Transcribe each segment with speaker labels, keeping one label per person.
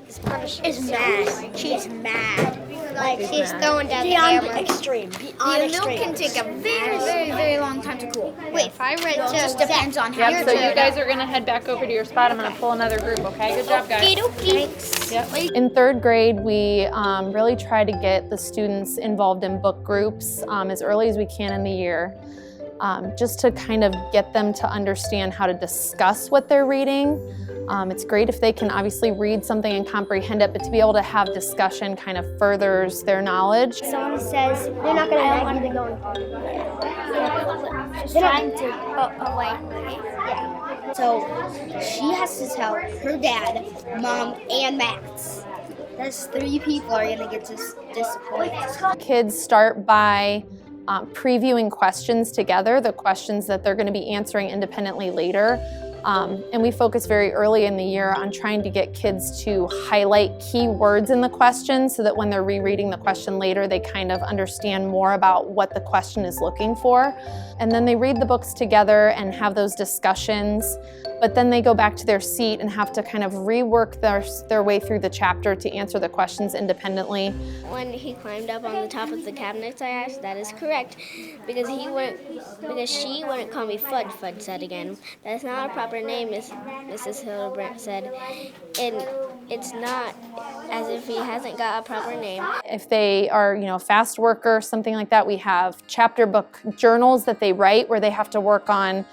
Speaker 1: is mad. She's mad. Like she's throwing down the camera.
Speaker 2: Extreme.
Speaker 1: The milk can take a very, very, very long time to cool. Wait, if I read
Speaker 3: It
Speaker 1: just depends on how
Speaker 3: Yep, so you guys are going to head back over to your spot. I'm going to pull another group, okay? Good job, guys.
Speaker 1: Thanks.
Speaker 3: Yep. In third grade, we really try to get the students involved in book groups as early as we can in the year, just to kind of get them to understand how to discuss what they're reading. It's great if they can obviously read something and comprehend it, but to be able to have discussion kind of furthers their knowledge.
Speaker 2: Someone says they're not going to nag you, they're going to.
Speaker 1: She's trying to away.
Speaker 2: Yeah. So she has to tell her dad, mom, and Max. That's 3 people are going to get disappointed.
Speaker 3: Kids start by previewing questions together, the questions that they're going to be answering independently later. And we focus very early in the year on trying to get kids to highlight key words in the question so that when they're rereading the question later, they kind of understand more about what the question is looking for. And then they read the books together and have those discussions, but then they go back to their seat and have to kind of rework their way through the chapter to answer the questions independently.
Speaker 1: When he climbed up on the top of the cabinets, I asked, that is correct, because she wouldn't call me Fudge. Fudge said again, that's not a proper name, Mrs. Hildebrandt said, and it's not as if he hasn't got a proper name.
Speaker 3: If they are, a fast worker, something like that, we have chapter book journals that they write where they have to work on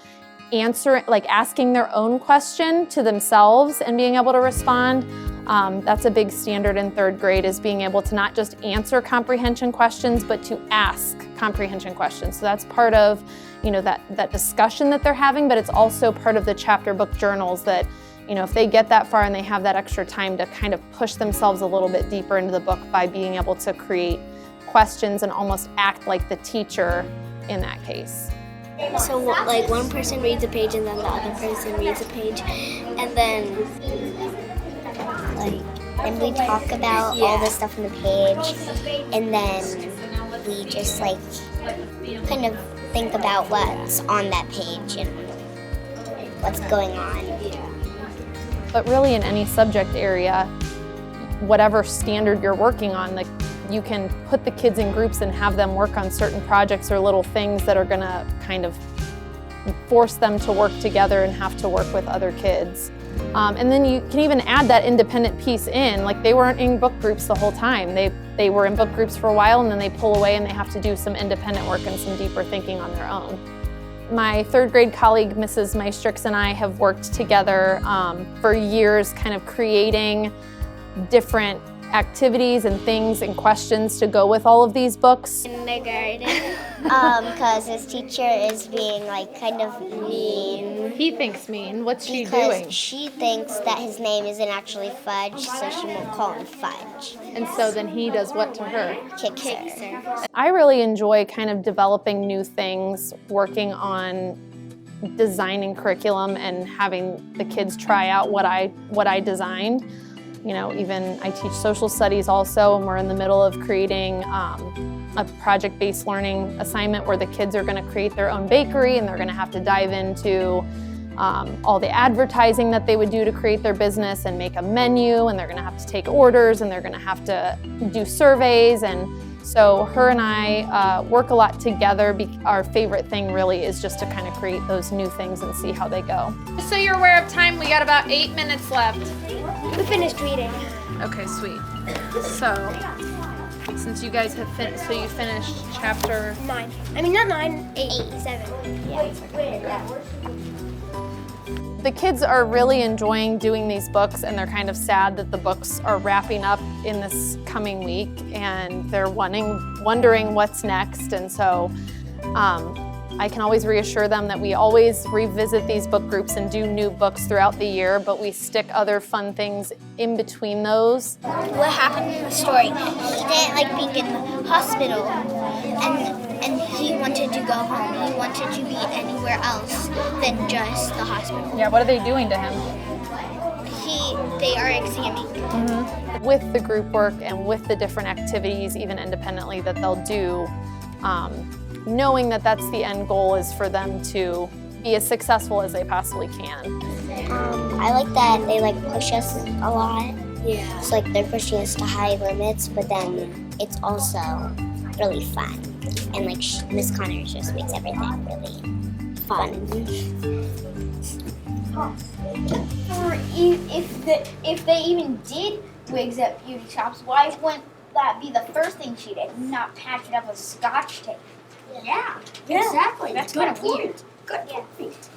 Speaker 3: asking their own question to themselves and being able to respond. That's a big standard in third grade, is being able to not just answer comprehension questions, but to ask comprehension questions. So that's part of, that discussion that they're having, but it's also part of the chapter book journals that, if they get that far and they have that extra time to kind of push themselves a little bit deeper into the book by being able to create questions and almost act like the teacher in that case.
Speaker 1: So one person reads a page and then the other person reads a page, and then
Speaker 4: and we talk about all the stuff on the page, and then we just kind of think about what's on that page and what's going on.
Speaker 3: But really in any subject area, whatever standard you're working on, you can put the kids in groups and have them work on certain projects or little things that are going to kind of force them to work together and have to work with other kids. And then you can even add that independent piece in, they weren't in book groups the whole time. They were in book groups for a while, and then they pull away and they have to do some independent work and some deeper thinking on their own. My third grade colleague, Mrs. Maestrix, and I have worked together for years, kind of creating different activities and things and questions to go with all of these books.
Speaker 1: Kindergarten.
Speaker 4: Because his teacher is being kind of mean.
Speaker 3: He thinks mean. What's she
Speaker 4: because
Speaker 3: doing?
Speaker 4: She thinks that his name isn't actually Fudge, so she won't call him Fudge.
Speaker 3: And so then he does what to her?
Speaker 4: Kicks her.
Speaker 3: I really enjoy kind of developing new things, working on designing curriculum and having the kids try out what I designed. Even I teach social studies also, and we're in the middle of creating a project-based learning assignment where the kids are going to create their own bakery, and they're going to have to dive into all the advertising that they would do to create their business and make a menu, and they're going to have to take orders, and they're going to have to do surveys. And so her and I work a lot together. Our favorite thing really is just to kind of create those new things and see how they go. Just so you're aware of time, we got about 8 minutes left.
Speaker 2: We finished reading.
Speaker 3: Okay, sweet. So, since you guys have so you finished chapter
Speaker 2: 9. I mean, not 9, 8, 7. Yeah.
Speaker 3: The kids are really enjoying doing these books, and they're kind of sad that the books are wrapping up in this coming week, and they're wondering what's next. And so I can always reassure them that we always revisit these book groups and do new books throughout the year, but we stick other fun things in between those.
Speaker 4: What happened in the story? He didn't like being in the hospital, and he wanted to go home. He wanted to be anywhere else than just the hospital.
Speaker 3: Yeah, what are they doing to him?
Speaker 4: They are examining.
Speaker 3: Mm-hmm. With the group work and with the different activities, even independently, that they'll do, knowing that that's the end goal is for them to be as successful as they possibly can.
Speaker 4: I like that they push us a lot.
Speaker 2: Yeah.
Speaker 4: So like they're pushing us to high limits, but then it's also really fun. And like Miss Connors just makes everything really fun.
Speaker 5: Or if they even did wigs at beauty shops, why wouldn't that be the first thing she did? Not patch it up with Scotch tape.
Speaker 2: Yeah. Exactly. That's kind of weird.
Speaker 5: Good point.